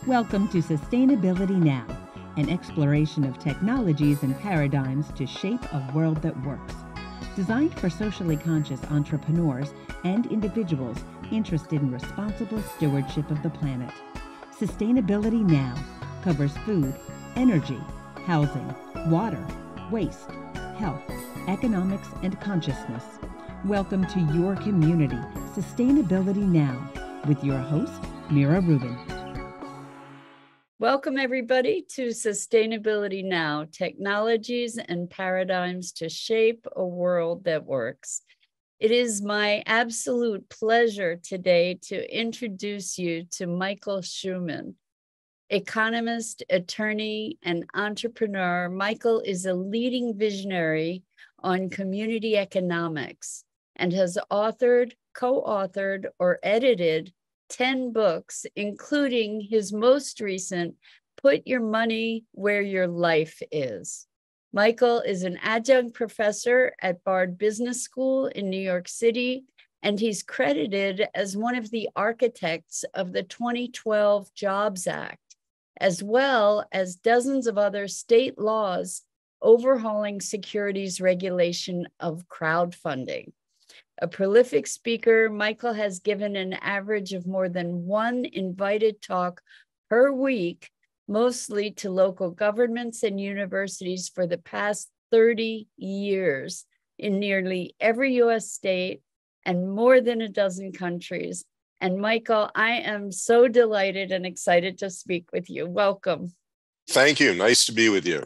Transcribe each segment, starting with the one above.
Welcome to Sustainability Now, an exploration of technologies and paradigms to shape a world that works. Designed for socially conscious entrepreneurs and individuals interested in responsible stewardship of the planet. Sustainability Now covers food, energy, housing, water, waste, health, economics, and consciousness. Welcome to your community, Sustainability Now, with your host, Mira Rubin. Welcome, everybody, to Sustainability Now, technologies and paradigms to shape a world that works. It is my absolute pleasure today to introduce you to Michael Shuman, economist, attorney, and entrepreneur. Michael is a leading visionary on community economics and has authored, co-authored, or edited 10 books, including his most recent, Put Your Money Where Your Life Is. Michael is an adjunct professor at Bard Business School in New York City, and he's credited as one of the architects of the 2012 Jobs Act, as well as dozens of other state laws overhauling securities regulation of crowdfunding. A prolific speaker, Michael has given an average of more than one invited talk per week, mostly to local governments and universities for the past 30 years in nearly every U.S. state and more than a dozen countries. And Michael, I am so delighted and excited to speak with you. Welcome. Thank you. Nice to be with you.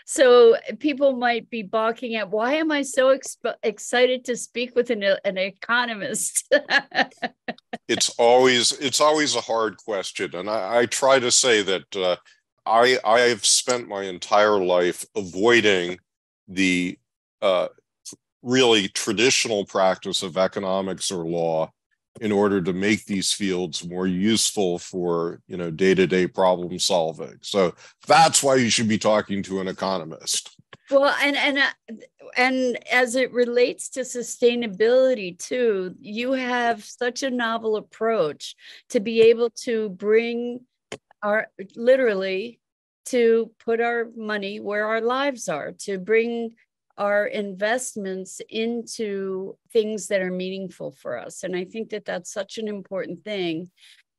So people might be balking at, why am I so excited to speak with an economist? It's always a hard question. And I try to say that I have spent my entire life avoiding the really traditional practice of economics or law in order to make these fields more useful for, day-to-day problem solving. So that's why you should be talking to an economist. Well, and as it relates to sustainability too, you have such a novel approach to be able to bring to put our money where our lives are, to bring our investments into things that are meaningful for us. And I think that that's such an important thing.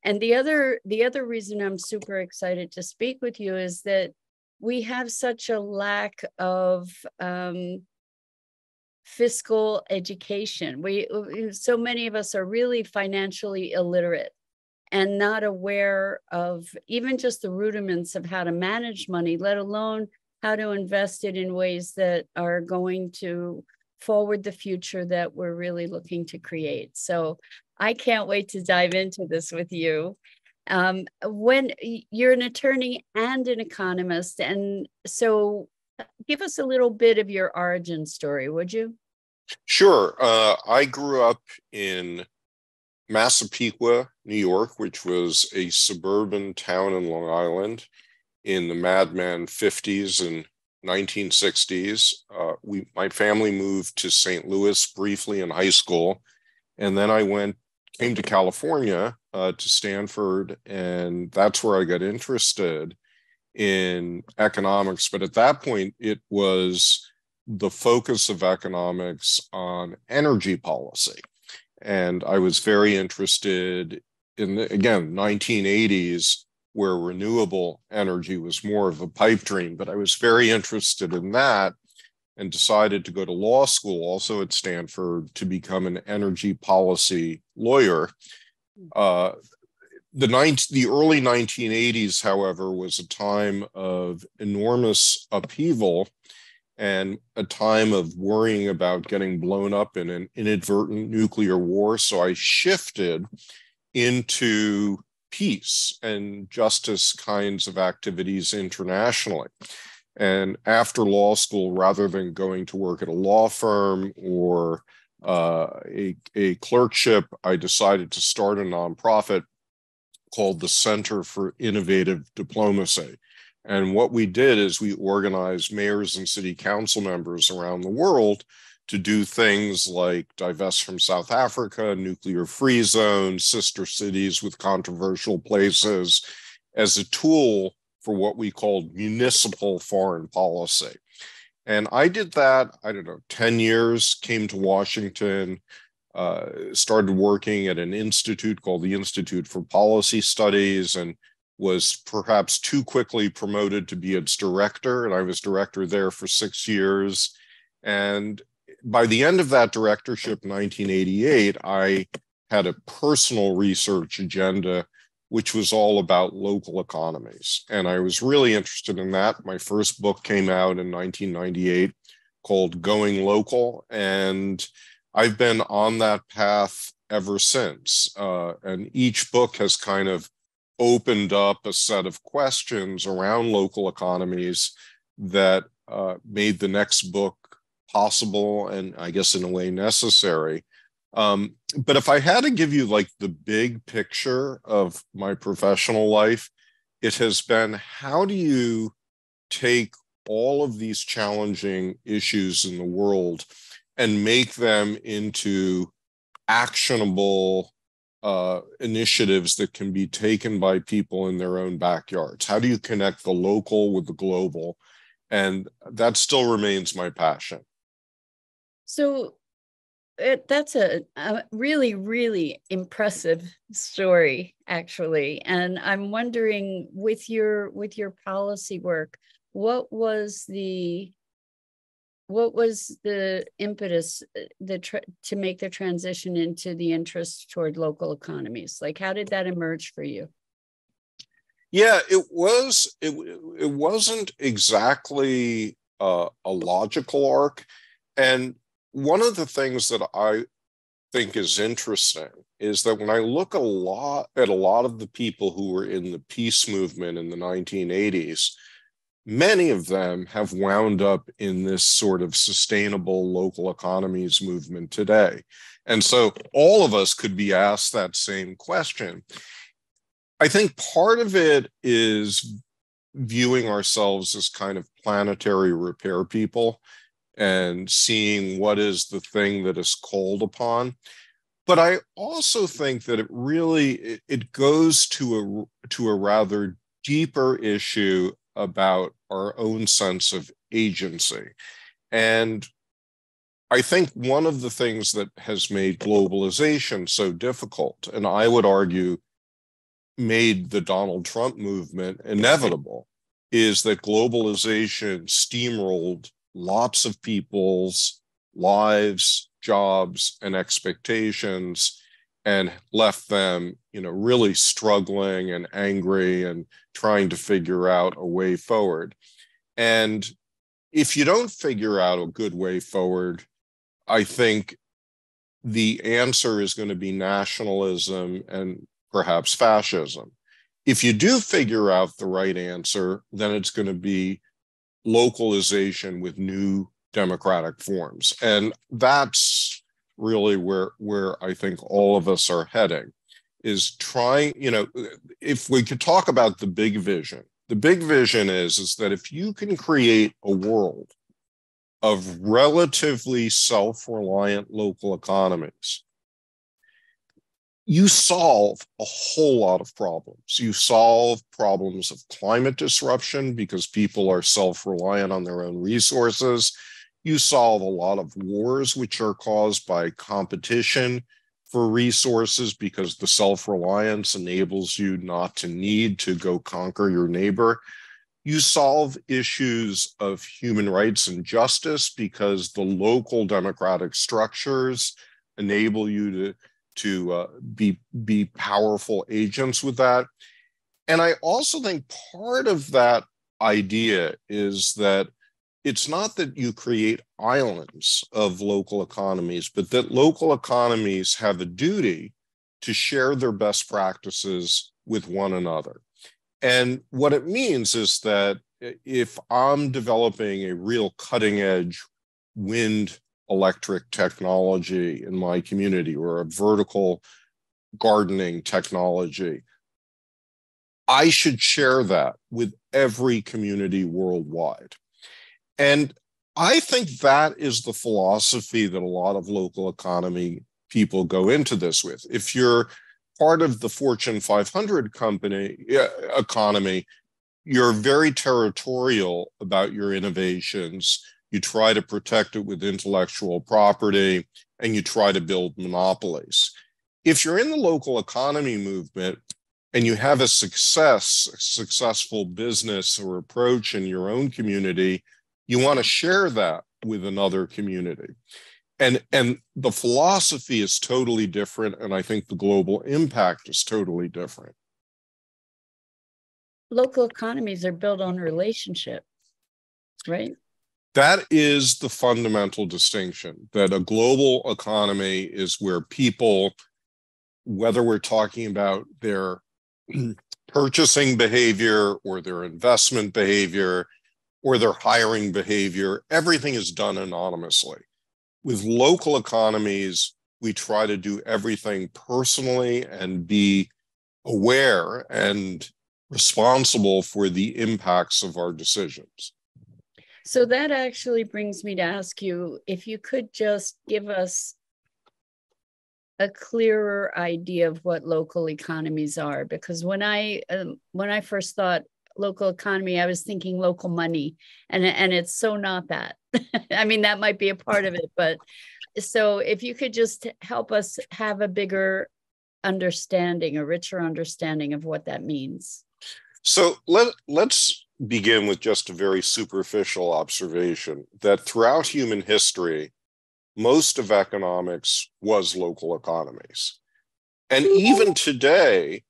And the other reason I'm super excited to speak with you is that we have such a lack of fiscal education. So many of us are really financially illiterate and not aware of even just the rudiments of how to manage money, let alone how to invest it in ways that are going to forward the future that we're really looking to create. So I can't wait to dive into this with you. When you're an attorney and an economist, and so give us a little bit of your origin story, would you? Sure. I grew up in Massapequa, New York, which was a suburban town in Long Island in the madman 50s and 1960s. My family moved to St. Louis briefly in high school, and then I came to California to Stanford, and that's where I got interested in economics. But at that point, it was the focus of economics on energy policy. And I was very interested in, again, 1980s, where renewable energy was more of a pipe dream. But I was very interested in that and decided to go to law school, also at Stanford, to become an energy policy lawyer. The early 1980s, however, was a time of enormous upheaval and a time of worrying about getting blown up in an inadvertent nuclear war. So I shifted into peace and justice kinds of activities internationally. And after law school, rather than going to work at a law firm or a clerkship, I decided to start a nonprofit called the Center for Innovative Diplomacy. And what we did is we organized mayors and city council members around the world to do things like divest from South Africa, nuclear-free zones, sister cities with controversial places, as a tool for what we called municipal foreign policy. And I did that, I don't know, 10 years, came to Washington, started working at an institute called the Institute for Policy Studies, and was perhaps too quickly promoted to be its director. And I was director there for 6 years. And by the end of that directorship in 1988, I had a personal research agenda, which was all about local economies. And I was really interested in that. My first book came out in 1998 called Going Local. And I've been on that path ever since. And each book has kind of opened up a set of questions around local economies that made the next book possible and I guess in a way necessary. But if I had to give you like the big picture of my professional life, it has been, how do you take all of these challenging issues in the world and make them into actionable initiatives that can be taken by people in their own backyards? How do you connect the local with the global? And that still remains my passion. So that's a really, really impressive story, actually. And I'm wondering, with your policy work, what was the impetus to make the transition into the interest toward local economies? Like, how did that emerge for you? Yeah, it wasn't exactly a logical arc. And one of the things that I think is interesting is that when I look at a lot of the people who were in the peace movement in the 1980s, many of them have wound up in this sort of sustainable local economies movement today. And so all of us could be asked that same question. I think part of it is viewing ourselves as kind of planetary repair people and seeing what is the thing that is called upon. But I also think that it goes to a rather deeper issue about our own sense of agency. And I think one of the things that has made globalization so difficult, and I would argue made the Donald Trump movement inevitable, is that globalization steamrolled lots of people's lives, jobs, and expectations, and left them, really struggling and angry and trying to figure out a way forward. And if you don't figure out a good way forward, I think the answer is going to be nationalism and perhaps fascism. If you do figure out the right answer, then it's going to be localization with new democratic forms. And that's really where I think all of us are heading, is trying, if we could talk about the big vision is that if you can create a world of relatively self-reliant local economies, you solve a whole lot of problems. You solve problems of climate disruption because people are self-reliant on their own resources. You solve a lot of wars which are caused by competition for resources because the self-reliance enables you not to need to go conquer your neighbor. You solve issues of human rights and justice because the local democratic structures enable you to be powerful agents with that. And I also think part of that idea is that it's not that you create islands of local economies, but that local economies have a duty to share their best practices with one another. And what it means is that if I'm developing a real cutting edge wind electric technology in my community or a vertical gardening technology, I should share that with every community worldwide. And I think that is the philosophy that a lot of local economy people go into this with. If you're part of the Fortune 500 economy, you're very territorial about your innovations. You try to protect it with intellectual property, and you try to build monopolies. If you're in the local economy movement and you have a successful business or approach in your own community, you want to share that with another community. And the philosophy is totally different, and I think the global impact is totally different. Local economies are built on relationship, right? That is the fundamental distinction, that a global economy is where people, whether we're talking about their purchasing behavior or their investment behavior or their hiring behavior, everything is done anonymously. With local economies, we try to do everything personally and be aware and responsible for the impacts of our decisions. So that actually brings me to ask you if you could just give us a clearer idea of what local economies are, because when I first thought local economy, I was thinking local money, and it's so not that. I mean, that might be a part of it, but so if you could just help us have a bigger understanding, a richer understanding of what that means. So let's begin with just a very superficial observation that throughout human history, most of economics was local economies. And even today,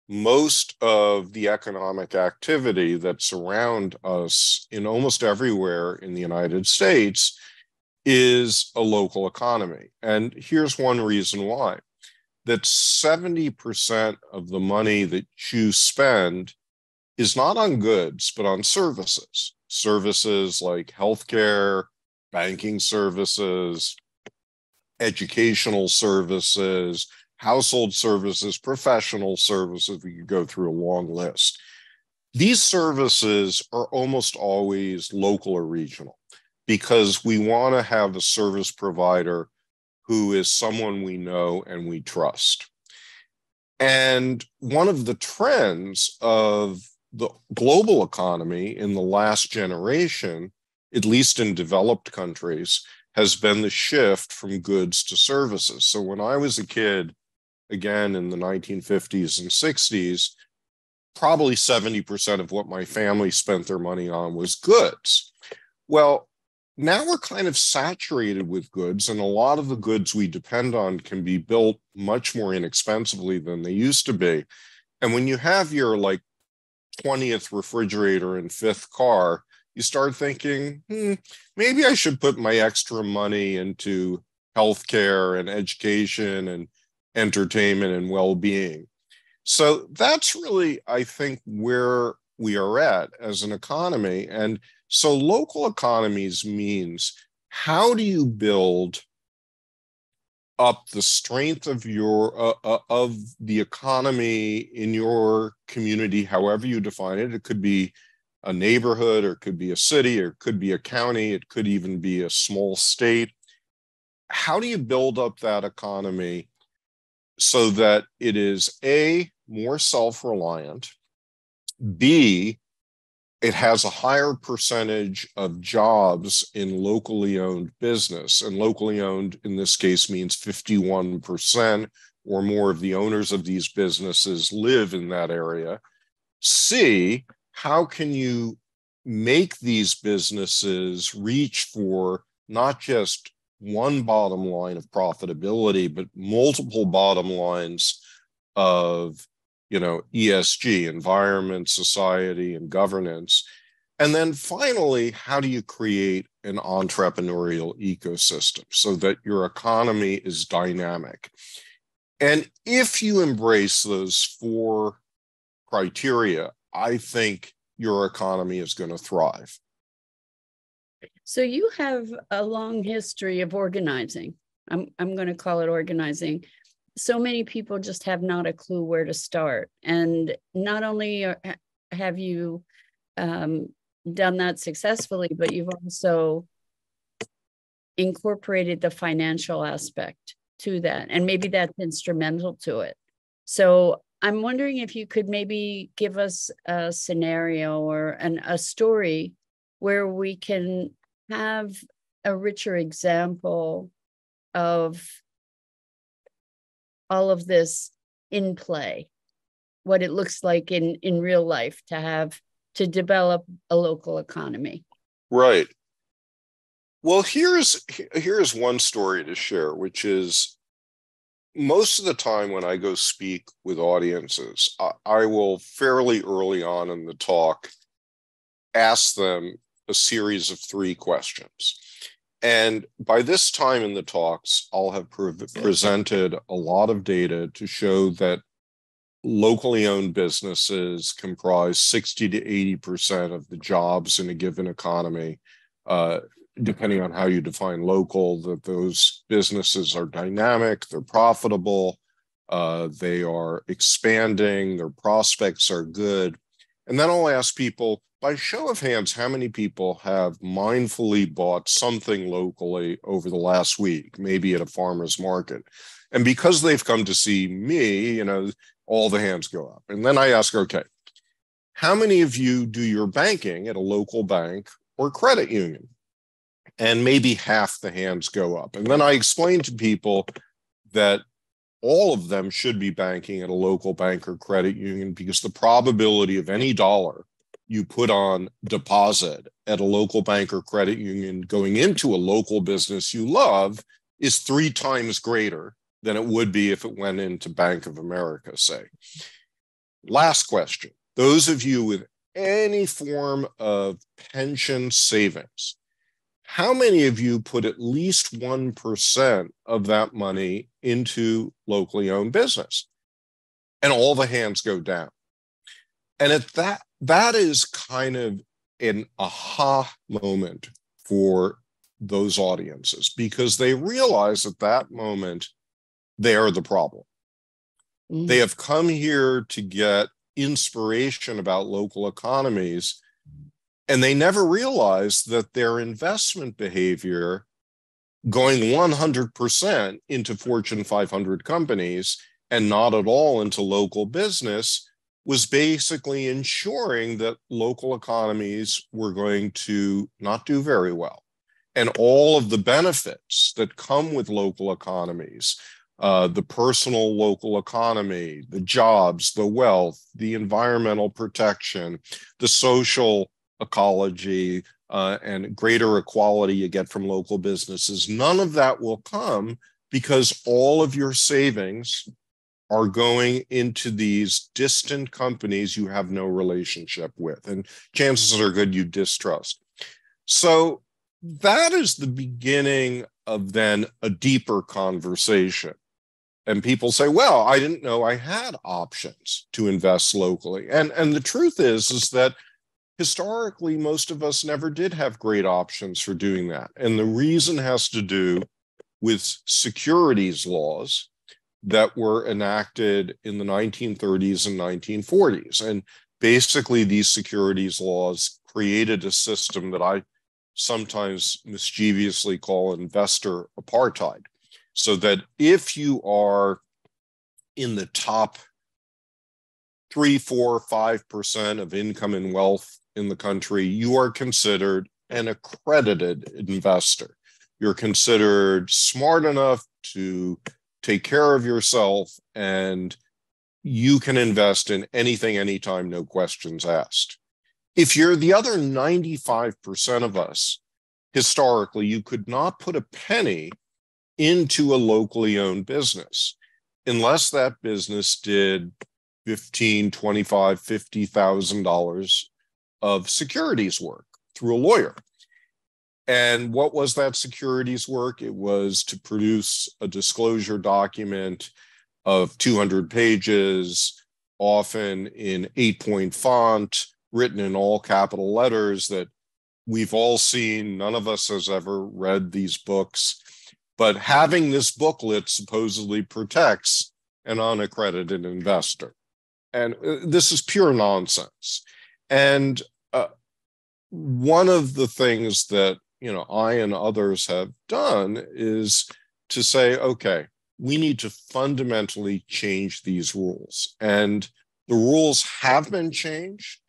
most of the economic activity that's around us in almost everywhere in the United States is a local economy. And here's one reason why, that 70% of the money that you spend is not on goods, but on services. Services like healthcare, banking services, educational services, household services, professional services. We could go through a long list. These services are almost always local or regional because we want to have a service provider who is someone we know and we trust. And one of the trends of the global economy in the last generation, at least in developed countries, has been the shift from goods to services. So when I was a kid, again in the 1950s and 60s, probably 70% of what my family spent their money on was goods. Well, now we're kind of saturated with goods, and a lot of the goods we depend on can be built much more inexpensively than they used to be. And when you have your 20th refrigerator and 5th car, you start thinking, maybe I should put my extra money into healthcare and education and entertainment and well-being. So that's really, I think, where we are at as an economy. And so local economies means, how do you build up the strength of of the economy in your community, however you define it? It could be a neighborhood, or it could be a city, or it could be a county, it could even be a small state. How do you build up that economy so that it is A, more self-reliant, B, it has a higher percentage of jobs in locally owned business, and locally owned in this case means 51% or more of the owners of these businesses live in that area. C, how can you make these businesses reach for not just one bottom line of profitability, but multiple bottom lines of ESG, environment, society, and governance. And then finally, how do you create an entrepreneurial ecosystem so that your economy is dynamic? And if you embrace those 4 criteria, I think your economy is going to thrive. So you have a long history of organizing. I'm going to call it organizing. So many people just have not a clue where to start. And not only have you done that successfully, but you've also incorporated the financial aspect to that. And maybe that's instrumental to it. So I'm wondering if you could maybe give us a scenario or a story where we can have a richer example of all of this in play, what it looks like in real life to develop a local economy. Right. Well, here's one story to share, which is most of the time when I go speak with audiences, I will fairly early on in the talk ask them a series of 3 questions. And by this time in the talks, I'll have presented a lot of data to show that locally owned businesses comprise 60 to 80% of the jobs in a given economy, depending on how you define local, that those businesses are dynamic, they're profitable, they are expanding, their prospects are good. And then I'll ask people, by show of hands, how many people have mindfully bought something locally over the last week, maybe at a farmer's market? And because they've come to see me, all the hands go up. And then I ask, okay, how many of you do your banking at a local bank or credit union? And maybe half the hands go up. And then I explain to people that all of them should be banking at a local bank or credit union because the probability of any dollar you put on deposit at a local bank or credit union going into a local business you love is 3 times greater than it would be if it went into Bank of America, say. Last question. Those of you with any form of pension savings, how many of you put at least 1% of that money into locally owned business? And all the hands go down. And that is kind of an aha moment for those audiences because they realize at that moment they are the problem. Mm. They have come here to get inspiration about local economies, and they never realized that their investment behavior going 100% into Fortune 500 companies and not at all into local business was basically ensuring that local economies were going to not do very well. And all of the benefits that come with local economies, the personal local economy, the jobs, the wealth, the environmental protection, the social ecology, and greater equality you get from local businesses, none of that will come because all of your savings are going into these distant companies you have no relationship with, and chances are good you distrust. So that is the beginning of then a deeper conversation. And people say, well, I didn't know I had options to invest locally. And the truth is that historically, most of us never did have great options for doing that. And the reason has to do with securities laws that were enacted in the 1930s and 1940s. And basically, these securities laws created a system that I sometimes mischievously call investor apartheid. So that if you are in the top 3, 4, 5% of income and wealth in the country, you are considered an accredited investor. You're considered smart enough to take care of yourself, and you can invest in anything, anytime, no questions asked. If you're the other 95% of us, historically, you could not put a penny into a locally owned business unless that business did $15,000, $25,000, $50,000 of securities work through a lawyer. And what was that securities work? It was to produce a disclosure document of 200 pages, often in 8-point font, written in all capital letters that we've all seen. None of us has ever read these books. But having this booklet supposedly protects an unaccredited investor. And this is pure nonsense. And one of the things that I and others have done is to say, okay, we need to fundamentally change these rules. And the rules have been changed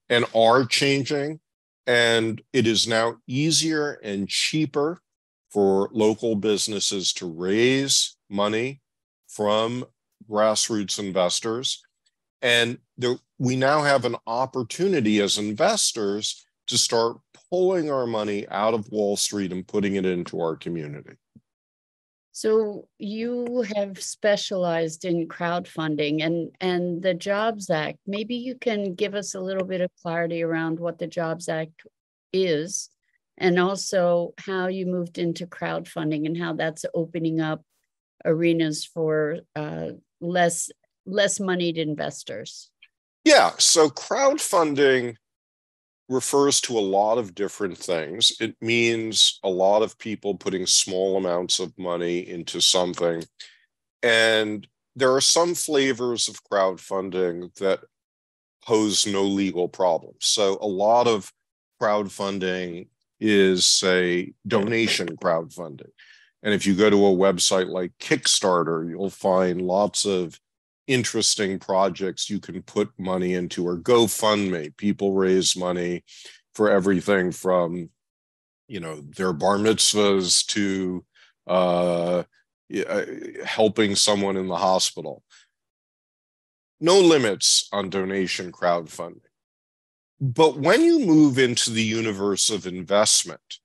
and are changing. And it is now easier and cheaper for local businesses to raise money from grassroots investors. And we now have an opportunity as investors to start pulling our money out of Wall Street and putting it into our community. So you have specialized in crowdfunding and the Jobs Act. Maybe you can give us a little bit of clarity around what the Jobs Act is, and also how you moved into crowdfunding and how that's opening up arenas for less moneyed investors. Yeah, so crowdfunding refers to a lot of different things. It means a lot of people putting small amounts of money into something. And there are some flavors of crowdfunding that pose no legal problems. So a lot of crowdfunding is, say, donation crowdfunding. And if you go to a website like Kickstarter, you'll find lots of interesting projects you can put money into, or GoFundMe. People raise money for everything from, their bar mitzvahs to helping someone in the hospital. No limits on donation crowdfunding. But when you move into the universe of investment,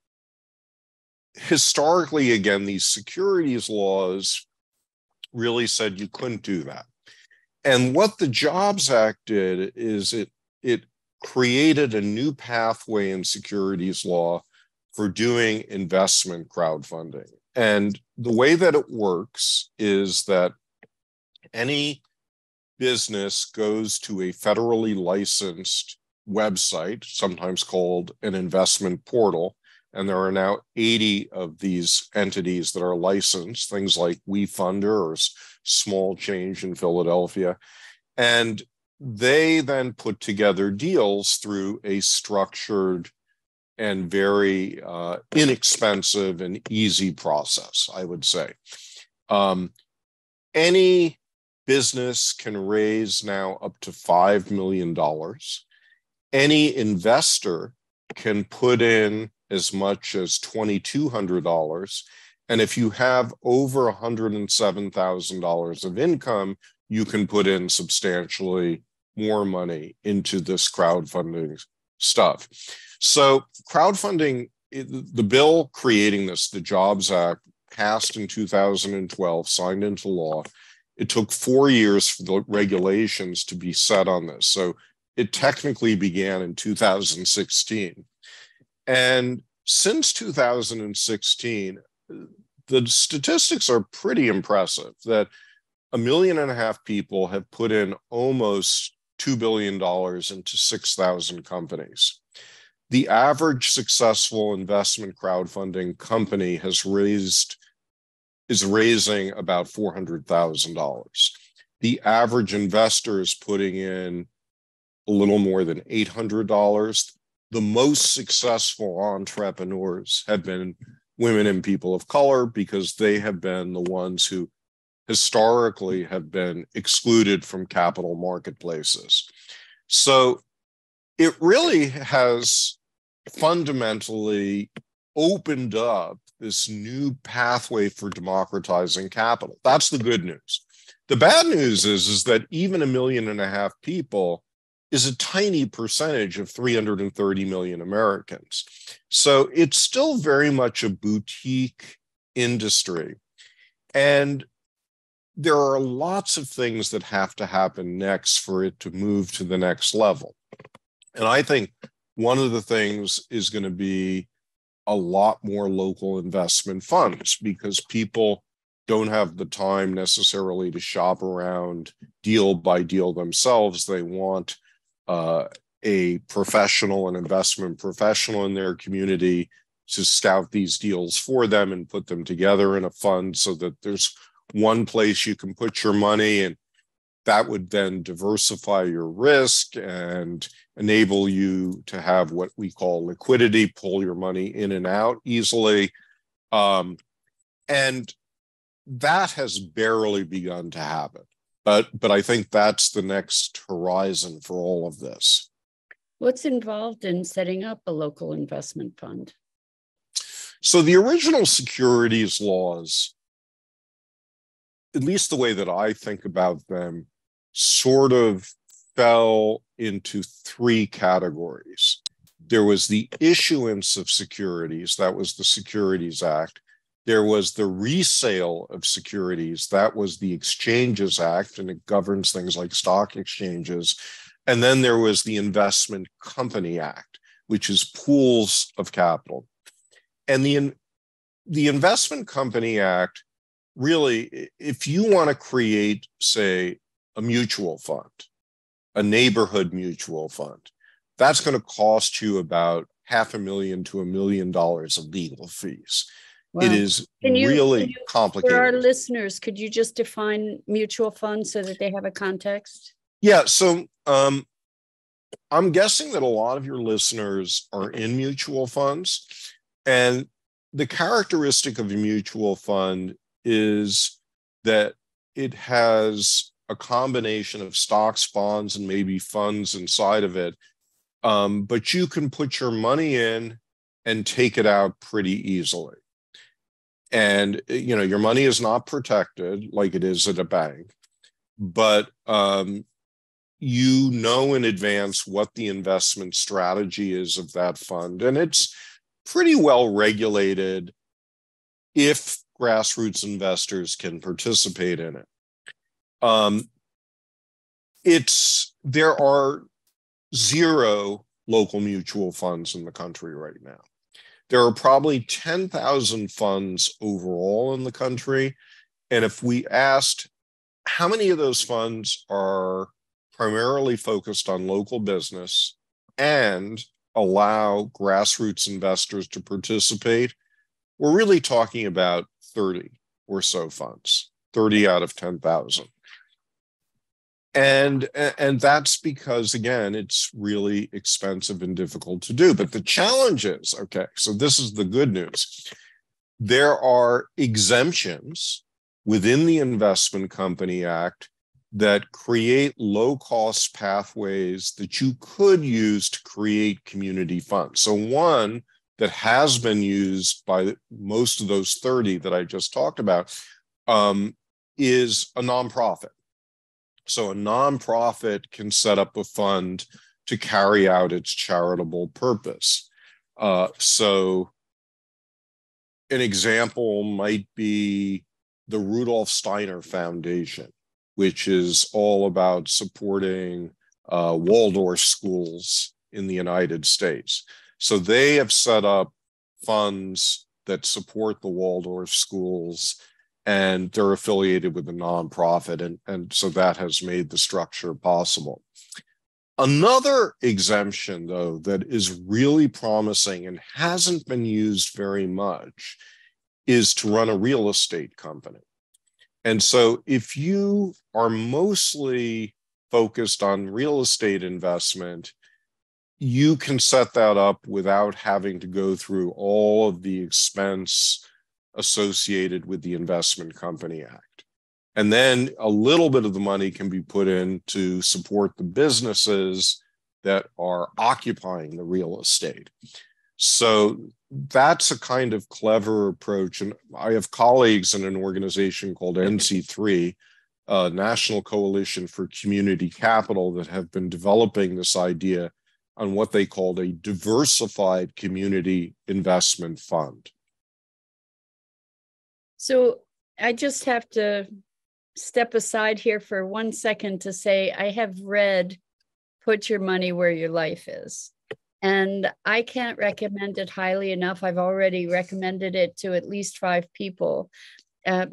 historically, again, these securities laws really said you couldn't do that. And what the Jobs Act did is it created a new pathway in securities law for doing investment crowdfunding. And the way that it works is that any business goes to a federally licensed website, sometimes called an investment portal. And there are now 80 of these entities that are licensed, things like WeFunder or Small Change in Philadelphia. And they then put together deals through a structured and very inexpensive and easy process, I would say. Any business can raise now up to $5 million. Any investor can put in as much as $2,200. And if you have over $107,000 of income, you can put in substantially more money into this crowdfunding stuff. So crowdfunding, the bill creating this, the Jobs Act, passed in 2012, signed into law. It took 4 years for the regulations to be set on this. So it technically began in 2016. And since 2016, the statistics are pretty impressive that 1.5 million people have put in almost $2 billion into 6,000 companies. The average successful investment crowdfunding company is raising about $400,000. The average investor is putting in a little more than $800. The most successful entrepreneurs have been women and people of color because they have been the ones who historically have been excluded from capital marketplaces. So it really has fundamentally opened up this new pathway for democratizing capital. That's the good news. The bad news is that even 1.5 million people is a tiny percentage of 330 million Americans. So it's still very much a boutique industry. And there are lots of things that have to happen next for it to move to the next level. And I think one of the things is going to be a lot more local investment funds, because people don't have the time necessarily to shop around deal by deal themselves. They want a professional, an investment professional in their community to scout these deals for them and put them together in a fund so that there's one place you can put your money, and that would then diversify your risk and enable you to have what we call liquidity, pull your money in and out easily. And that has barely begun to happen. But I think that's the next horizon for all of this. What's involved in setting up a local investment fund? So the original securities laws, at least the way that I think about them, sort of fell into three categories. There was the issuance of securities, that was the Securities Act. There was the resale of securities, that was the Exchanges Act, and it governs things like stock exchanges. And then there was the Investment Company Act, which is pools of capital. And the Investment Company Act, really, if you want to create, say, a mutual fund, a neighborhood mutual fund, that's going to cost you about $500,000 to $1 million of legal fees. Wow. It is really complicated. For our listeners, could you just define mutual funds so that they have a context? Yeah, so I'm guessing that a lot of your listeners are in mutual funds. And the characteristic of a mutual fund is that it has a combination of stocks, bonds, and maybe funds inside of it. But you can put your money in and take it out pretty easily. And, you know, your money is not protected like it is at a bank, but you know in advance what the investment strategy is of that fund. And it's pretty well regulated if grassroots investors can participate in it. There are 0 local mutual funds in the country right now. There are probably 10,000 funds overall in the country. And if we asked how many of those funds are primarily focused on local business and allow grassroots investors to participate, we're really talking about 30 or so funds, 30 out of 10,000. And that's because, again, it's really expensive and difficult to do. But the challenge is, okay, so this is the good news. There are exemptions within the Investment Company Act that create low-cost pathways that you could use to create community funds. So one that has been used by most of those 30 that I just talked about is a nonprofit. So a nonprofit can set up a fund to carry out its charitable purpose. So an example might be the Rudolf Steiner Foundation, which is all about supporting Waldorf schools in the United States. So they have set up funds that support the Waldorf schools, and they're affiliated with a nonprofit, and so that has made the structure possible. Another exemption, though, that is really promising and hasn't been used very much is to run a real estate company. And so if you are mostly focused on real estate investment, you can set that up without having to go through all of the expense associated with the Investment Company Act. And then a little bit of the money can be put in to support the businesses that are occupying the real estate. So that's a kind of clever approach. And I have colleagues in an organization called NC3, National Coalition for Community Capital, that have been developing this idea on what they called a diversified community investment fund. So I just have to step aside here for 1 second to say I have read Put Your Money Where Your Life Is. And I can't recommend it highly enough. I've already recommended it to at least 5 people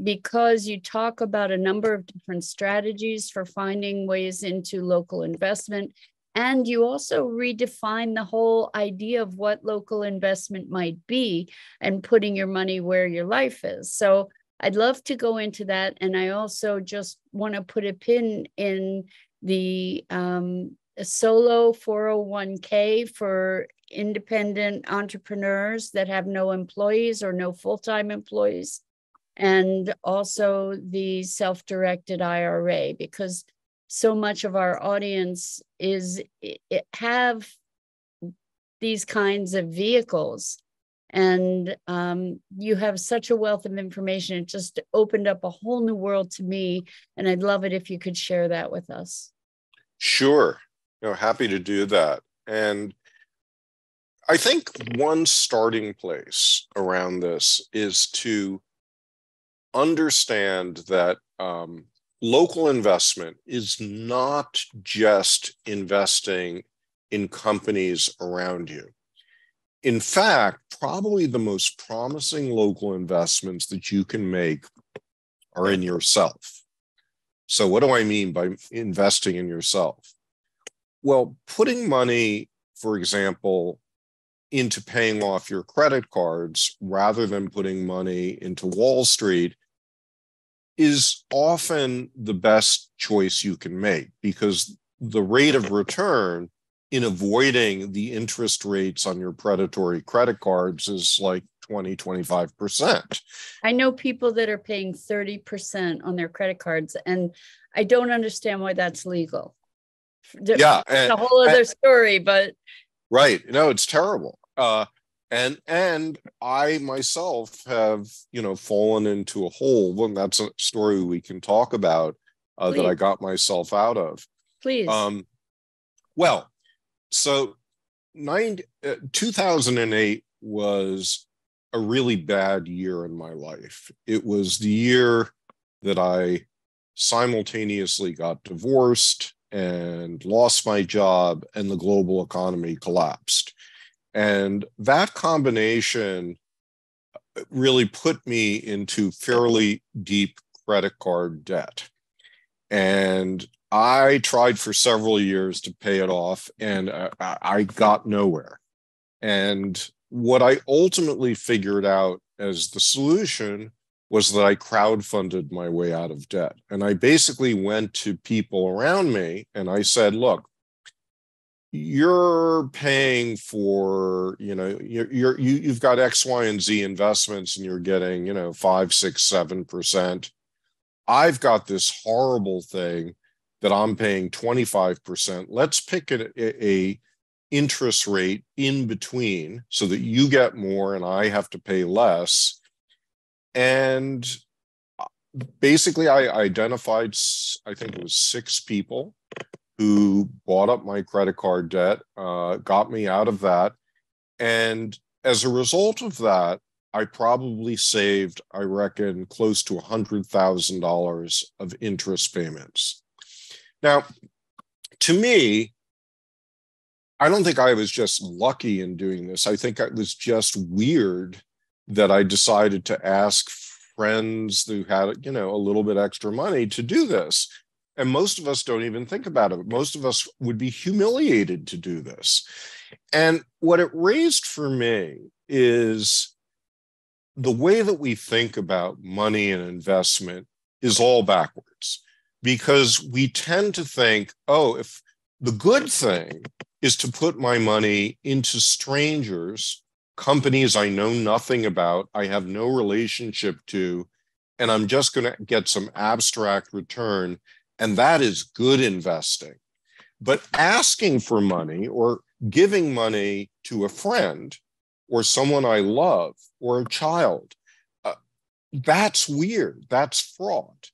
because you talk about a number of different strategies for finding ways into local investment. And you also redefine the whole idea of what local investment might be and putting your money where your life is. So I'd love to go into that. And I also just want to put a pin in the solo 401k for independent entrepreneurs that have no employees or no full-time employees. and also the self-directed IRA, because so much of our audience have these kinds of vehicles. And you have such a wealth of information. It just opened up a whole new world to me. And I'd love it if you could share that with us. Sure. Happy to do that. And I think one starting place around this is to understand that local investment is not just investing in companies around you. In fact, probably the most promising local investments that you can make are in yourself. So what do I mean by investing in yourself? Well, putting money, for example, into paying off your credit cards rather than putting money into Wall Street is often the best choice you can make, because the rate of return in avoiding the interest rates on your predatory credit cards is like 20, 25%. I know people that are paying 30% on their credit cards, and I don't understand why that's legal. Yeah. It's a whole other story, but. Right. No, it's terrible. And I myself have, fallen into a hole, and that's a story we can talk about that I got myself out of. Please. So 2008 was a really bad year in my life. It was the year that I simultaneously got divorced and lost my job, and the global economy collapsed. And that combination really put me into fairly deep credit card debt. And I tried for several years to pay it off, and I got nowhere. And what I ultimately figured out as the solution was that I crowdfunded my way out of debt. And I basically went to people around me and I said, look, you're paying for, you've got X, Y, and Z investments, and you're getting, 5, 6, 7%. I've got this horrible thing that I'm paying 25%. Let's pick a interest rate in between so that you get more and I have to pay less. And basically I identified, I think it was 6 people who bought up my credit card debt, got me out of that. And as a result of that, I probably saved, I reckon, close to $100,000 of interest payments. Now, to me, I don't think I was just lucky in doing this. I think it was just weird that I decided to ask friends who had, a little bit extra money to do this. And most of us don't even think about it. Most of us would be humiliated to do this. And what it raised for me is the way that we think about money and investment is all backwards, because we tend to think, oh, if the good thing is to put my money into strangers, companies I know nothing about, I have no relationship to, and I'm just going to get some abstract return, and that is good investing. But asking for money or giving money to a friend or someone I love or a child, that's weird. That's fraud.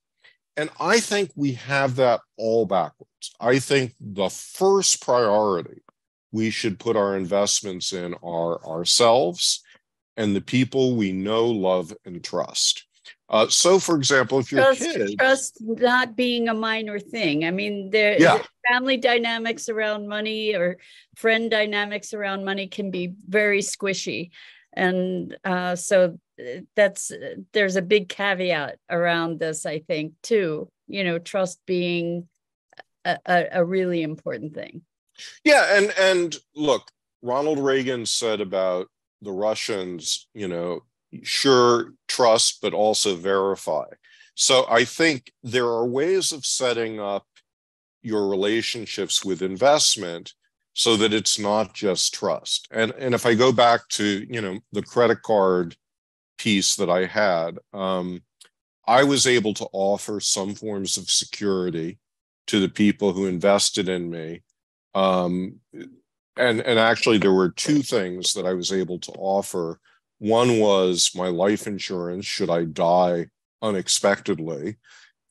And I think we have that all backwards. I think the first priority we should put our investments in are ourselves and the people we know, love, and trust. So, for example, if your kids... Trust not being a minor thing. I mean, there family dynamics around money or friend dynamics around money can be very squishy. And so there's a big caveat around this, I think, too. Trust being a really important thing. Yeah, and look, Ronald Reagan said about the Russians, sure, trust, but also verify. So I think there are ways of setting up your relationships with investment so that it's not just trust. And if I go back to, the credit card piece that I had, I was able to offer some forms of security to the people who invested in me. And actually, there were two things that I was able to offer. One was my life insurance should I die unexpectedly,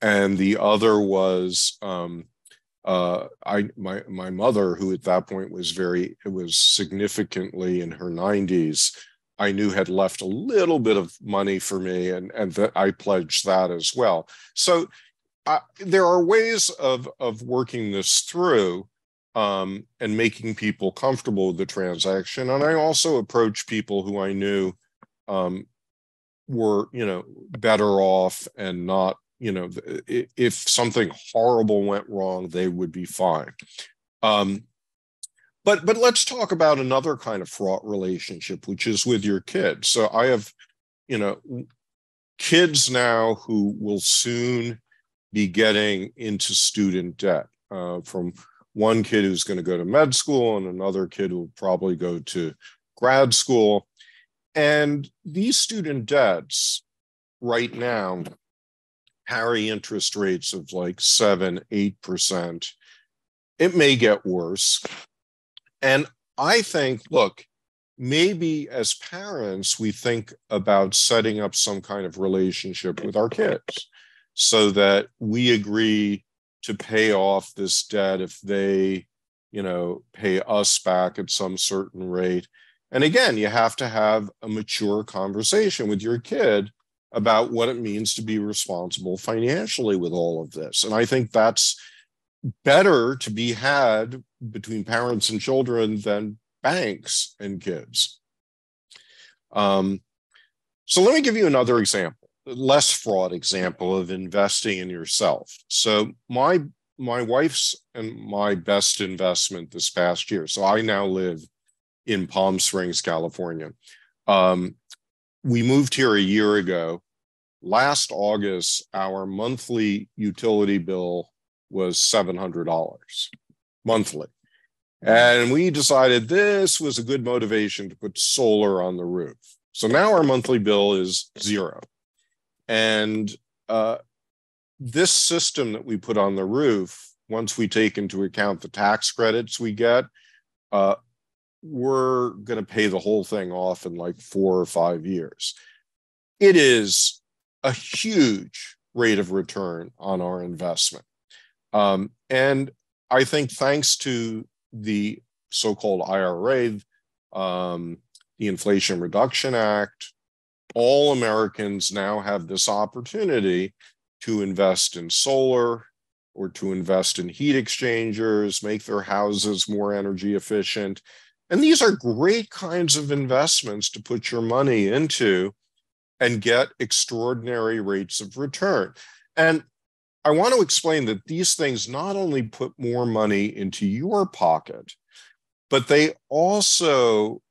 and the other was my mother, who at that point was significantly in her 90s. I knew had left a little bit of money for me, and that I pledged that as well. So there are ways of working this through. And making people comfortable with the transaction. And I also approached people who I knew were, better off and not, if something horrible went wrong, they would be fine. But let's talk about another kind of fraught relationship, which is with your kids. So I have, kids now who will soon be getting into student debt, from one kid who's going to go to med school and another kid who will probably go to grad school. And these student debts right now carry interest rates of like 7-8%. It may get worse. And I think, look, maybe as parents, we think about setting up some kind of relationship with our kids so that we agree to pay off this debt if they, pay us back at some certain rate. And again, you have to have a mature conversation with your kid about what it means to be responsible financially with all of this. And I think that's better to be had between parents and children than banks and kids. So let me give you another example, less fraught example of investing in yourself. So my wife's and my best investment this past year. So I now live in Palm Springs, California. We moved here a year ago. Last August, our monthly utility bill was $700 monthly. And we decided this was a good motivation to put solar on the roof. So now our monthly bill is $0. And this system that we put on the roof, once we take into account the tax credits we get, we're going to pay the whole thing off in like 4 or 5 years. It is a huge rate of return on our investment. And I think thanks to the so-called IRA, the Inflation Reduction Act, all Americans now have this opportunity to invest in solar or to invest in heat exchangers, make their houses more energy efficient. And these are great kinds of investments to put your money into and get extraordinary rates of return. And I want to explain that these things not only put more money into your pocket, but they also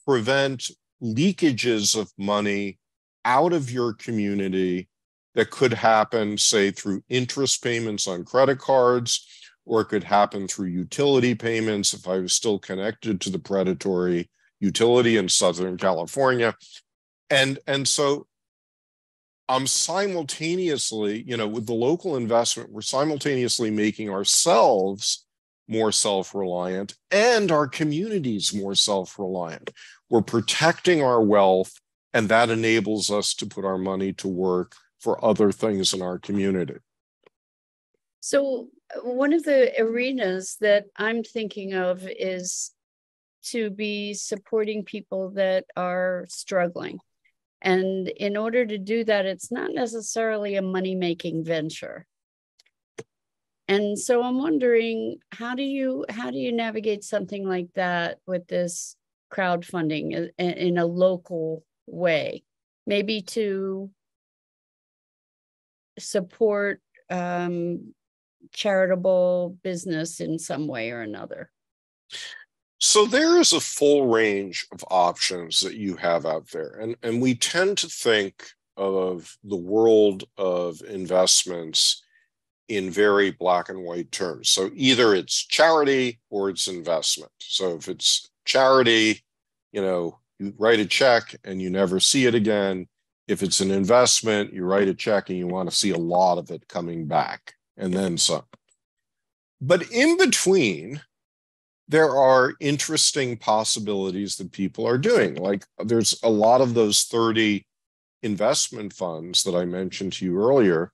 prevent leakages of money out of your community that could happen, say, through interest payments on credit cards, or it could happen through utility payments if I was still connected to the predatory utility in Southern California. And so I'm simultaneously, with the local investment, we're simultaneously making ourselves more self-reliant and our communities more self-reliant. We're protecting our wealth, and that enables us to put our money to work for other things in our community. So one of the arenas that I'm thinking of is to be supporting people that are struggling. And in order to do that, it's not necessarily a money-making venture. And so I'm wondering, how do you navigate something like that with this crowdfunding in a local way, maybe to support charitable business in some way or another? So there is a full range of options that you have out there. And we tend to think of the world of investments in very black and white terms. So either it's charity or it's investment. So if it's charity, you write a check and you never see it again. If it's an investment, you write a check and you want to see a lot of it coming back and then some. But in between, there are interesting possibilities that people are doing. Like there's a lot of those 30 investment funds that I mentioned to you earlier.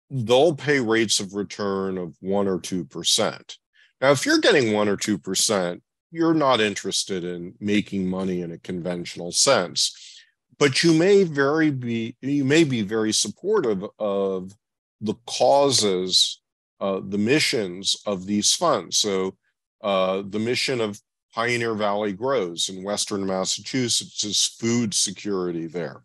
They'll pay rates of return of 1 or 2%. Now, if you're getting 1 or 2%, you're not interested in making money in a conventional sense, but you may be very supportive of the causes, the missions of these funds. So the mission of Pioneer Valley Grows in Western Massachusetts is food security there.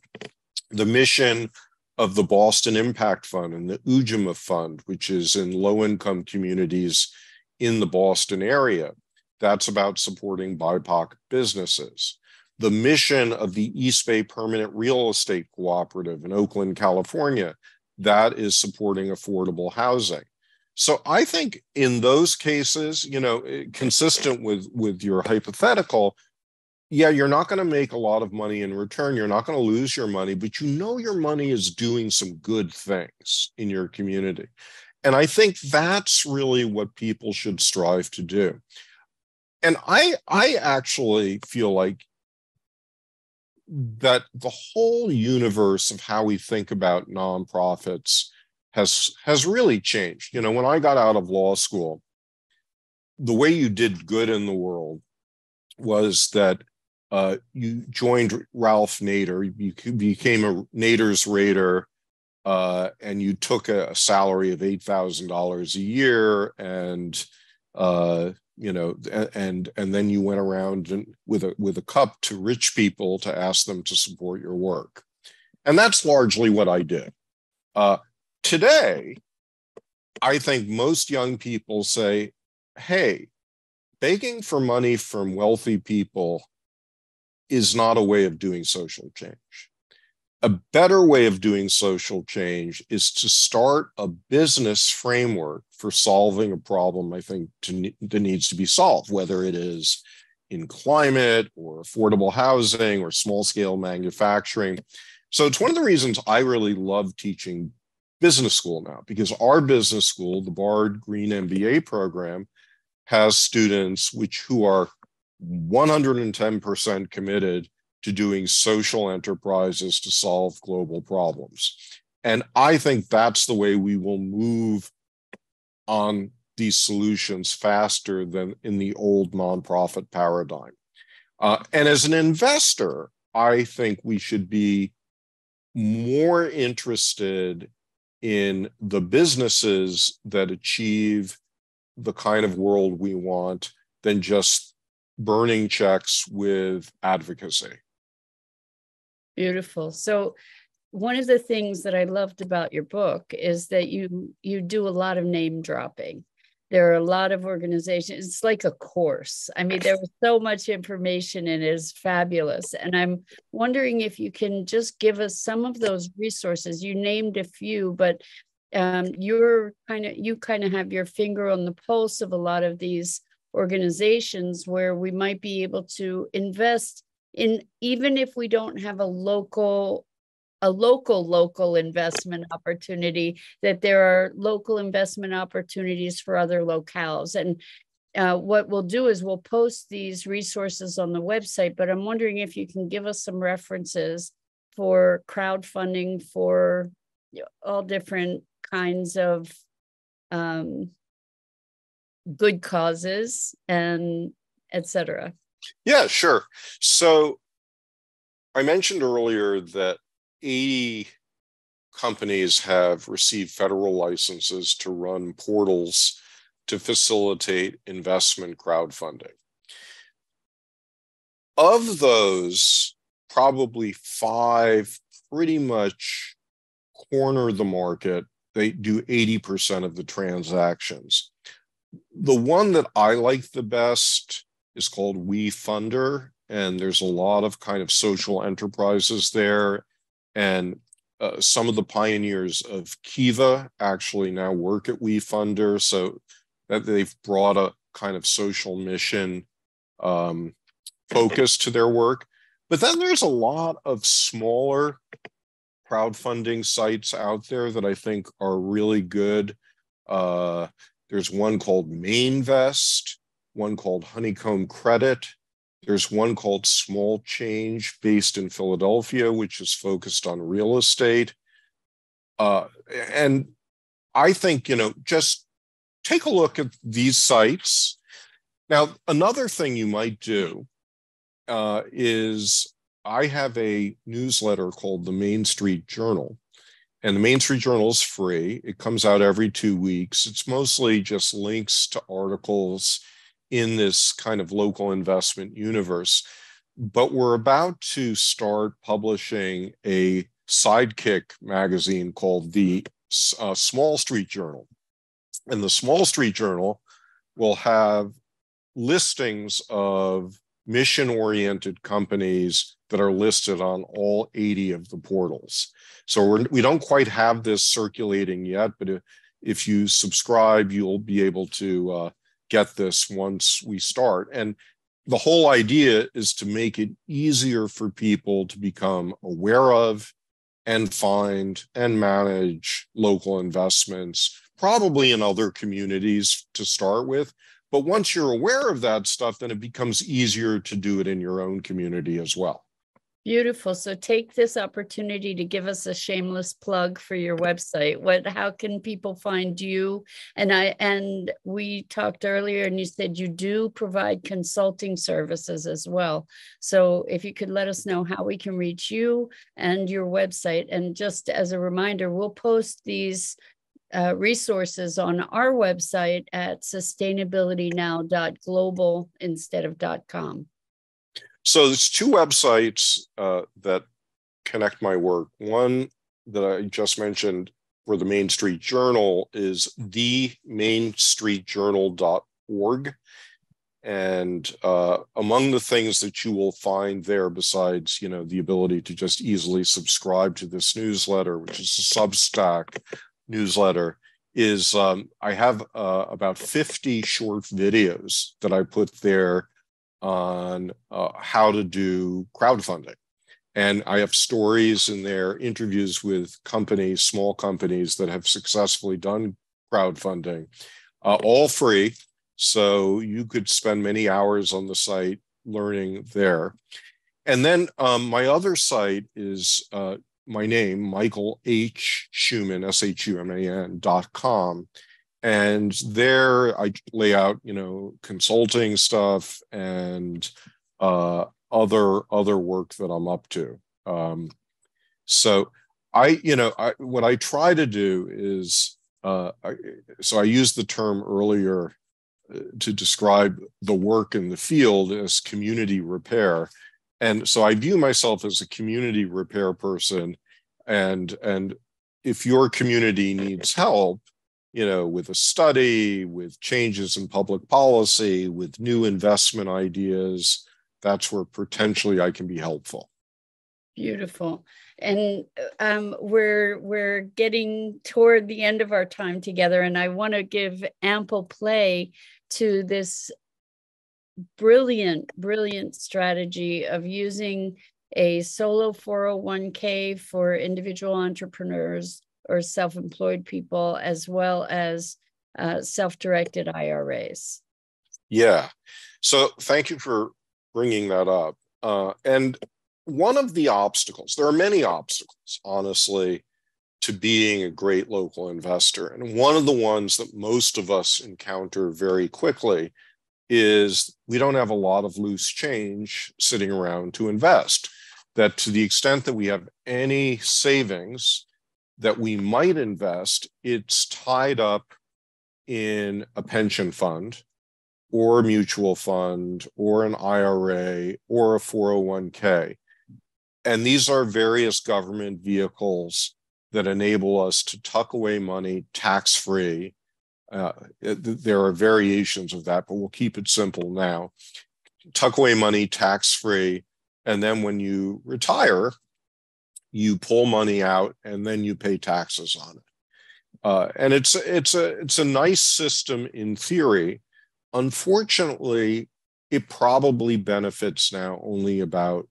The mission of the Boston Impact Fund and the Ujima Fund, which is in low-income communities in the Boston area, that's about supporting BIPOC businesses. The mission of the East Bay Permanent Real Estate Cooperative in Oakland, California, that is supporting affordable housing. So I think in those cases, you know, consistent with your hypothetical, yeah, you're not going to make a lot of money in return. You're not going to lose your money, but you know your money is doing some good things in your community. And I think that's really what people should strive to do. And I actually feel like that the whole universe of how we think about nonprofits has really changed. You know, when I got out of law school, the way you did good in the world was that you joined Ralph Nader, you became a Nader's Raider, and you took a salary of $8,000 a year, and you know, and then you went around with a cup to rich people to ask them to support your work, and that's largely what I did. Today, I think most young people say, "Hey, begging for money from wealthy people is not a way of doing social change. A better way of doing social change is to start a business framework for solving a problem, I think, that needs to be solved, whether it is in climate or affordable housing or small-scale manufacturing." So it's one of the reasons I really love teaching business school now, because our business school, the Bard Green MBA program, has students who are 110% committed to doing social enterprises to solve global problems. And I think that's the way we will move on these solutions faster than in the old nonprofit paradigm. And as an investor, I think we should be more interested in the businesses that achieve the kind of world we want than just burning checks with advocacy. Beautiful. So one of the things that I loved about your book is that you do a lot of name dropping. There are a lot of organizations. It's like a course. I mean, there was so much information and it is fabulous. And I'm wondering if you can just give us some of those resources. You named a few, but you kind of have your finger on the pulse of a lot of these organizations where we might be able to invest in, even if we don't have a local investment opportunity, that there are local investment opportunities for other locales. And what we'll do is we'll post these resources on the website, but I'm wondering if you can give us some references for crowdfunding for all different kinds of good causes and etc. Yeah, sure. So I mentioned earlier that 80 companies have received federal licenses to run portals to facilitate investment crowdfunding. Of those, probably 5 pretty much corner the market. They do 80% of the transactions. The one that I like the best is called WeFunder, and there's a lot of kind of social enterprises there. And some of the pioneers of Kiva actually now work at WeFunder, so that they've brought a kind of social mission focus to their work. But then there's a lot of smaller crowdfunding sites out there that I think are really good. There's one called Mainvest, one called Honeycomb Credit. There's one called Small Change based in Philadelphia, which is focused on real estate. And I think, just take a look at these sites. Now, another thing you might do is I have a newsletter called the Main Street Journal. And the Main Street Journal is free. It comes out every 2 weeks. It's mostly just links to articles in this kind of local investment universe. But we're about to start publishing a sidekick magazine called the Small Street Journal. And the Small Street Journal will have listings of mission-oriented companies that are listed on all 80 of the portals. So we don't quite have this circulating yet, but if you subscribe, you'll be able to get this once we start. And the whole idea is to make it easier for people to become aware of and find and manage local investments, probably in other communities to start with. But once you're aware of that stuff, then it becomes easier to do it in your own community as well. Beautiful. So take this opportunity to give us a shameless plug for your website. How can people find you? And we talked earlier and you said you do provide consulting services as well. So if you could let us know how we can reach you and your website. And just as a reminder, we'll post these resources on our website at sustainabilitynow.global instead of .com. So there's two websites that connect my work. One that I just mentioned for the Main Street Journal is themainstreetjournal.org. And among the things that you will find there, besides, the ability to just easily subscribe to this newsletter, which is a Substack newsletter, is I have about 50 short videos that I put there on how to do crowdfunding. And I have stories in there, interviews with companies, small companies that have successfully done crowdfunding, all free. So you could spend many hours on the site learning there. And then my other site is my name, Michael H. Shuman, SHUMAN.com. And there I lay out, consulting stuff and other work that I'm up to. So what I try to do is, so I used the term earlier to describe the work in the field as community repair. And so I view myself as a community repair person. And if your community needs help, with a study, with changes in public policy, with new investment ideas, that's where potentially I can be helpful. Beautiful. And we're getting toward the end of our time together, and I want to give ample play to this brilliant strategy of using a solo 401k for individual entrepreneurs or self-employed people, as well as self-directed IRAs. Yeah. So thank you for bringing that up. And one of the obstacles, there are many obstacles, honestly, to being a great local investor. And one of the ones that most of us encounter very quickly is we don't have a lot of loose change sitting around to invest. That to the extent that we have any savings that we might invest, it's tied up in a pension fund or a mutual fund or an IRA or a 401k. And these are various government vehicles that enable us to tuck away money tax-free. There are variations of that, but we'll keep it simple now. Tuck away money tax-free, and then when you retire, you pull money out and then you pay taxes on it. And it's a nice system in theory. Unfortunately, it probably benefits now only about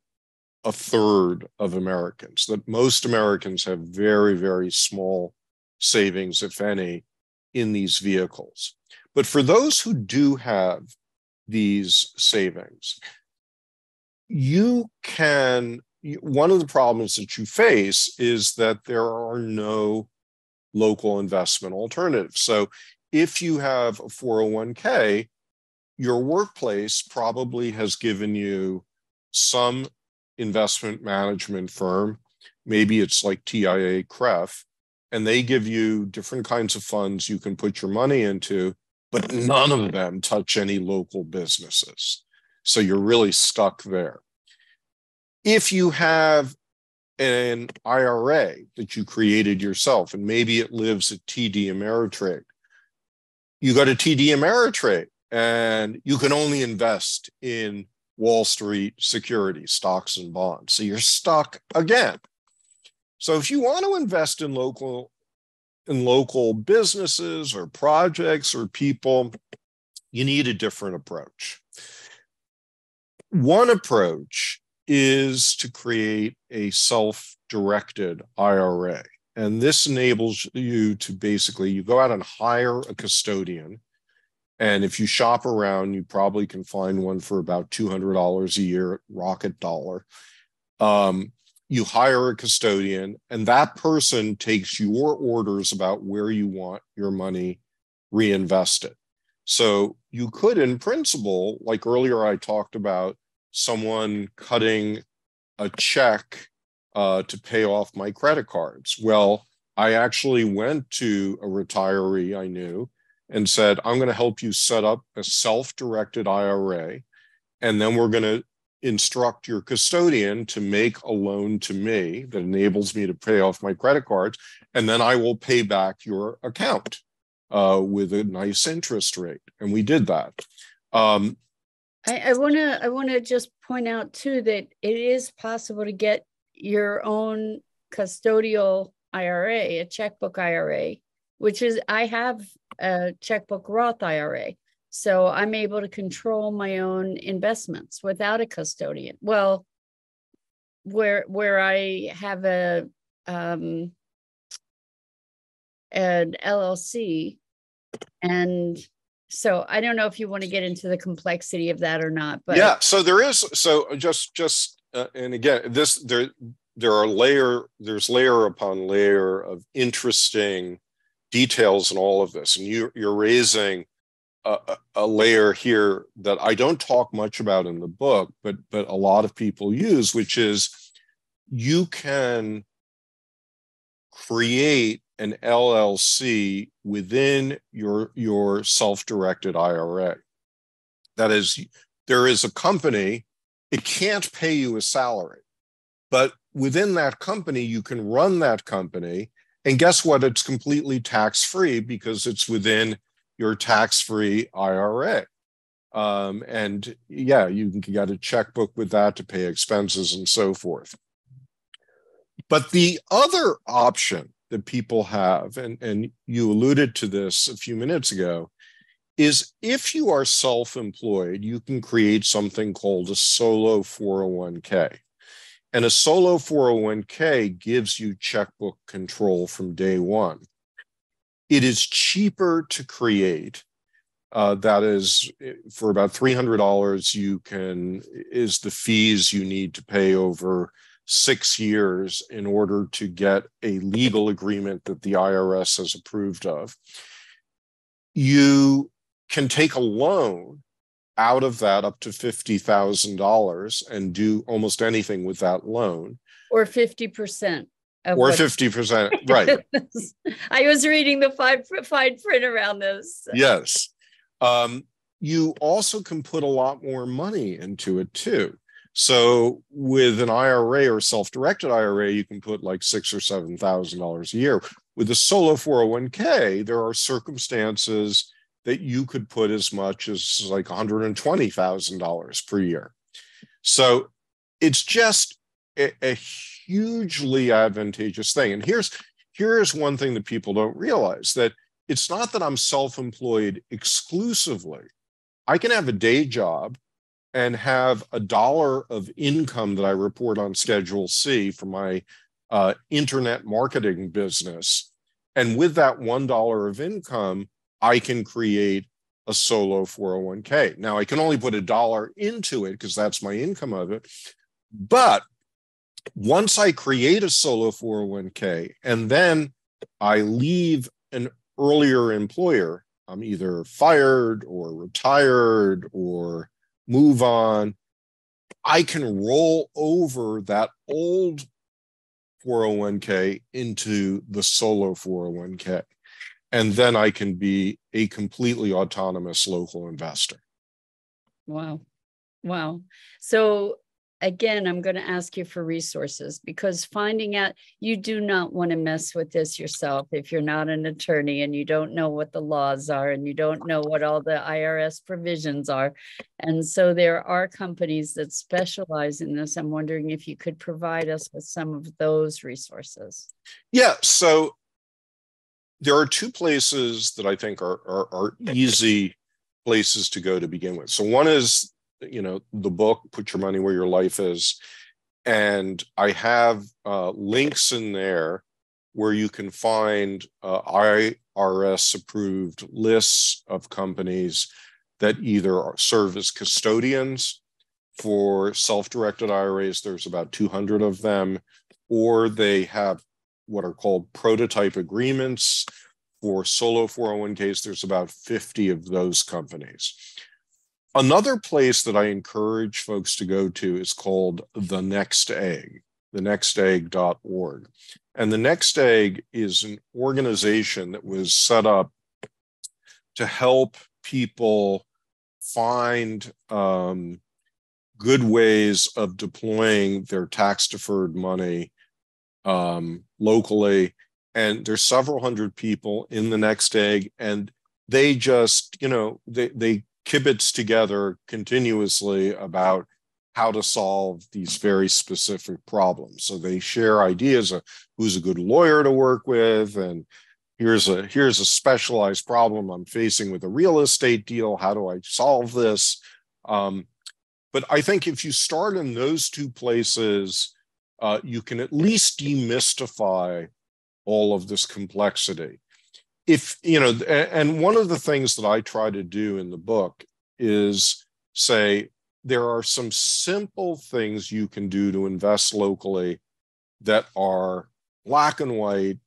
a third of Americans, that most Americans have very, very small savings, if any, in these vehicles. But for those who do have these savings, one of the problems that you face is that there are no local investment alternatives. So if you have a 401k, your workplace probably has given you some investment management firm, maybe it's like TIA CREF, and they give you different kinds of funds you can put your money into, but none of them touch any local businesses. So you're really stuck there. If you have an IRA that you created yourself, and maybe it lives at TD Ameritrade, you go to TD Ameritrade and you can only invest in Wall Street securities, stocks and bonds. So you're stuck again. So if you want to invest in local businesses or projects or people, you need a different approach. One approach is to create a self-directed IRA. And this enables you to basically, you go out and hire a custodian. And if you shop around, you probably can find one for about $200 a year at Rocket Dollar. You hire a custodian, and that person takes your orders about where you want your money reinvested. So you could, in principle, like earlier I talked about someone cutting a check to pay off my credit cards. Well, I actually went to a retiree I knew and said, I'm going to help you set up a self-directed IRA, and then we're going to instruct your custodian to make a loan to me that enables me to pay off my credit cards, and then I will pay back your account with a nice interest rate. And we did that. I want to just point out too that it is possible to get your own custodial IRA, a checkbook IRA, which is, I have a checkbook Roth IRA. So I'm able to control my own investments without a custodian. Well, where I have an LLC, and so I don't know if you want to get into the complexity of that or not, but yeah. So there is. So and again, there's layer upon layer of interesting details in all of this, and you're raising a layer here that I don't talk much about in the book, but a lot of people use, which is you can create an LLC within your self-directed IRA. That is, there is a company, it can't pay you a salary, but within that company, you can run that company, and guess what? It's completely tax-free because it's within your tax-free IRA. And yeah, you can get a checkbook with that to pay expenses and so forth. But the other option that people have, and you alluded to this a few minutes ago, is if you are self-employed, you can create something called a solo 401k. And a solo 401k gives you checkbook control from day one. It is cheaper to create. That is, for about $300, is the fees you need to pay over 6 years in order to get a legal agreement that the IRS has approved of. You can take a loan out of that up to $50,000 and do almost anything with that loan. Or 50%. Or 50%, right. I was reading the fine print around this. Yes. You also can put a lot more money into it too. So with an IRA or self-directed IRA, you can put like $6,000 or $7,000 a year. With a solo 401k, there are circumstances that you could put as much as like $120,000 per year. So it's just a hugely advantageous thing. And here's one thing that people don't realize, that it's not that I'm self-employed exclusively. I can have a day job and have $1 of income that I report on Schedule C for my internet marketing business. And with that $1 of income, I can create a solo 401k. Now, I can only put $1 into it because that's my income of it. But once I create a solo 401k and then I leave an earlier employer, I'm either fired or retired or move on, I can roll over that old 401k into the solo 401k. And then I can be a completely autonomous local investor. Wow. Wow. So again, I'm going to ask you for resources, because finding out, you do not want to mess with this yourself if you're not an attorney and you don't know what the laws are and you don't know what all the IRS provisions are. And so there are companies that specialize in this. I'm wondering if you could provide us with some of those resources. Yeah, so there are two places that I think are easy places to go to begin with. So one is, the book, Put Your Money Where Your Life Is. And I have links in there where you can find IRS approved lists of companies that either serve as custodians for self-directed IRAs. There's about 200 of them, or they have what are called prototype agreements for solo 401ks. There's about 50 of those companies. Another place that I encourage folks to go to is called The Next Egg, thenextegg.org. And The Next Egg is an organization that was set up to help people find good ways of deploying their tax-deferred money locally. And there's several hundred people in The Next Egg, and they just, they kibitz together continuously about how to solve these very specific problems. So they share ideas of who's a good lawyer to work with, and here's a specialized problem I'm facing with a real estate deal. How do I solve this? But I think if you start in those two places, you can at least demystify all of this complexity. And one of the things that I try to do in the book is say there are some simple things you can do to invest locally that are black and white,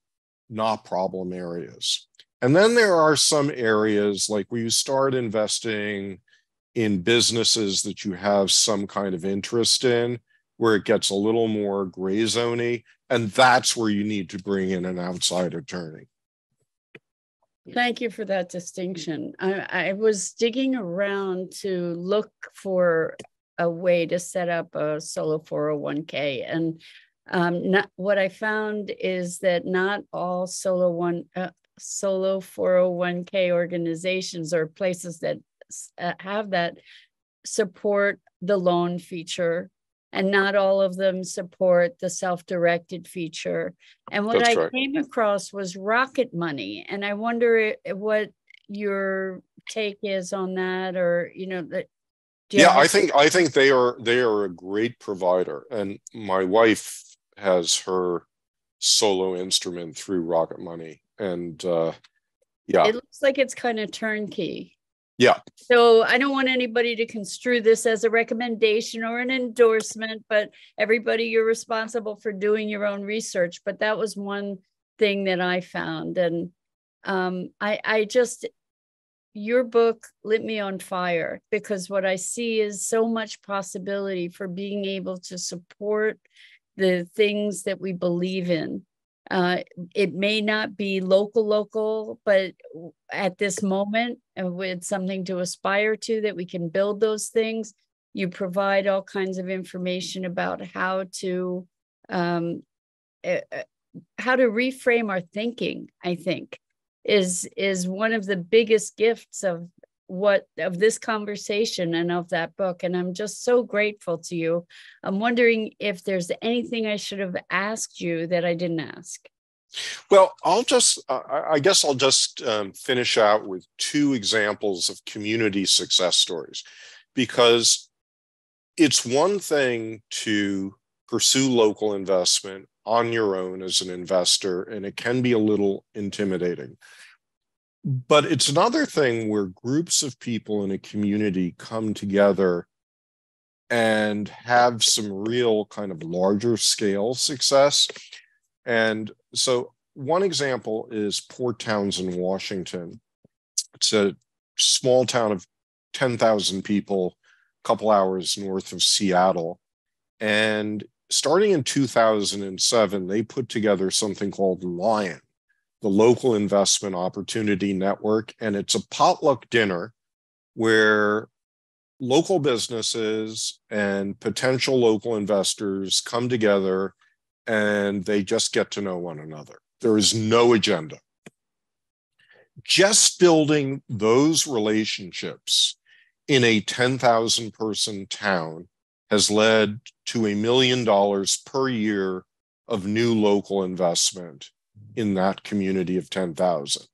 not problem areas. And then there are some areas like where you start investing in businesses that you have some kind of interest in, where it gets a little more gray zone-y, and that's where you need to bring in an outside attorney. Thank you for that distinction. I was digging around to look for a way to set up a solo 401k. And what I found is that not all solo 401k organizations or places that have that support the loan feature, and not all of them support the self-directed feature. And what I came across was Rocket Money. And I wonder what your take is on that, or, I think they are a great provider. And my wife has her solo instrument through Rocket Money. And it looks like it's kind of turnkey. Yeah. So I don't want anybody to construe this as a recommendation or an endorsement, but everybody, you're responsible for doing your own research. But that was one thing that I found. And your book lit me on fire, because what I see is so much possibility for being able to support the things that we believe in. It may not be local, but at this moment, with something to aspire to, that we can build those things. You provide all kinds of information about how to reframe our thinking, I think, is one of the biggest gifts of this conversation and of that book. And I'm just so grateful to you. I'm wondering if there's anything I should have asked you that I didn't ask. Well, I guess I'll just finish out with two examples of community success stories, because it's one thing to pursue local investment on your own as an investor, and it can be a little intimidating. But it's another thing where groups of people in a community come together and have some real kind of larger scale success. And so one example is Port Townsend, Washington. It's a small town of 10,000 people, a couple hours north of Seattle. And starting in 2007, they put together something called LION, the Local Investment Opportunity Network. And it's a potluck dinner where local businesses and potential local investors come together and they just get to know one another. There is no agenda. Just building those relationships in a 10,000 person town has led to $1 million per year of new local investment in that community of 10,000.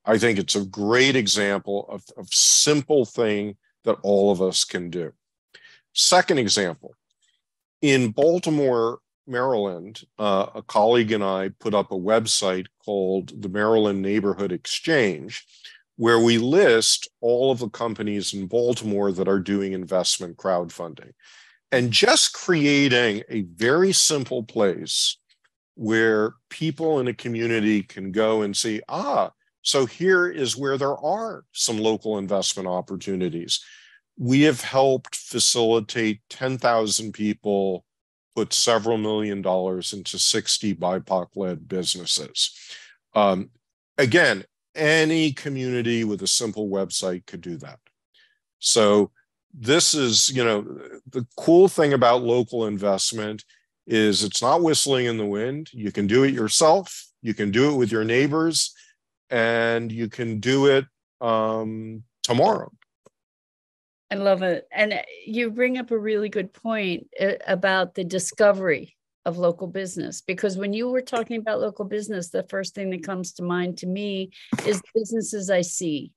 I think it's a great example of simple thing that all of us can do. Second example, in Baltimore, Maryland, a colleague and I put up a website called the Maryland Neighborhood Exchange, where we list all of the companies in Baltimore that are doing investment crowdfunding. And just creating a very simple place where people in a community can go and see, so here is where there are some local investment opportunities. We have helped facilitate 10,000 people put several $1 million into 60 BIPOC-led businesses. Again, any community with a simple website could do that. So this is, the cool thing about local investment is it's not whistling in the wind. You can do it yourself. You can do it with your neighbors, and you can do it tomorrow. I love it. And you bring up a really good point about the discovery of local business, because when you were talking about local business, the first thing that comes to mind to me is businesses I see.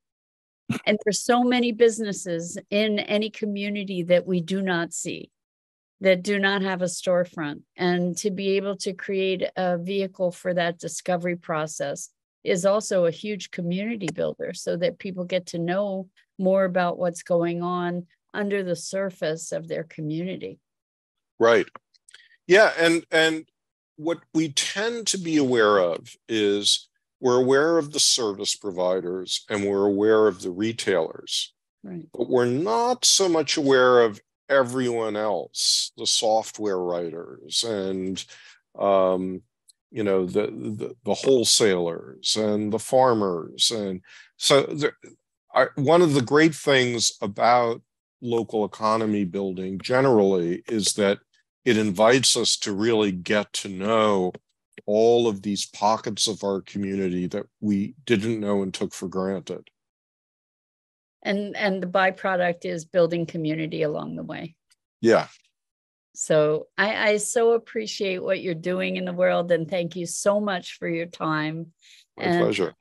And there's so many businesses in any community that we do not see, that do not have a storefront. And to be able to create a vehicle for that discovery process is also a huge community builder, so that people get to know more about what's going on under the surface of their community. Right. Yeah. And what we tend to be aware of is we're aware of the service providers and we're aware of the retailers, right, but we're not so much aware of everyone else, the software writers and, the wholesalers and the farmers. And so one of the great things about local economy building generally is that it invites us to really get to know all of these pockets of our community that we didn't know and took for granted. And the byproduct is building community along the way. Yeah. So I so appreciate what you're doing in the world, and thank you so much for your time. My pleasure.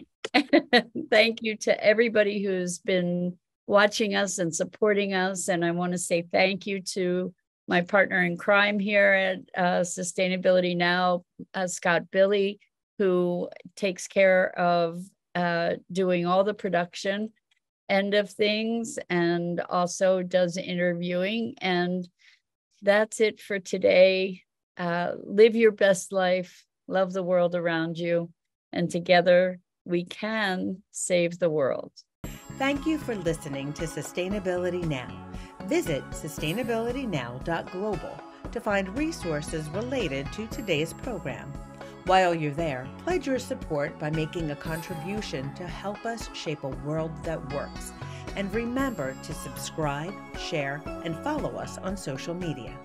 Thank you to everybody who's been watching us and supporting us. And I want to say thank you to my partner in crime here at Sustainability Now, Scott Billy, who takes care of doing all the production end of things and also does interviewing. And that's it for today. Live your best life, love the world around you, and together we can save the world. Thank you for listening to Sustainability Now. Visit sustainabilitynow.global to find resources related to today's program. While you're there, pledge your support by making a contribution to help us shape a world that works. And remember to subscribe, share, and follow us on social media.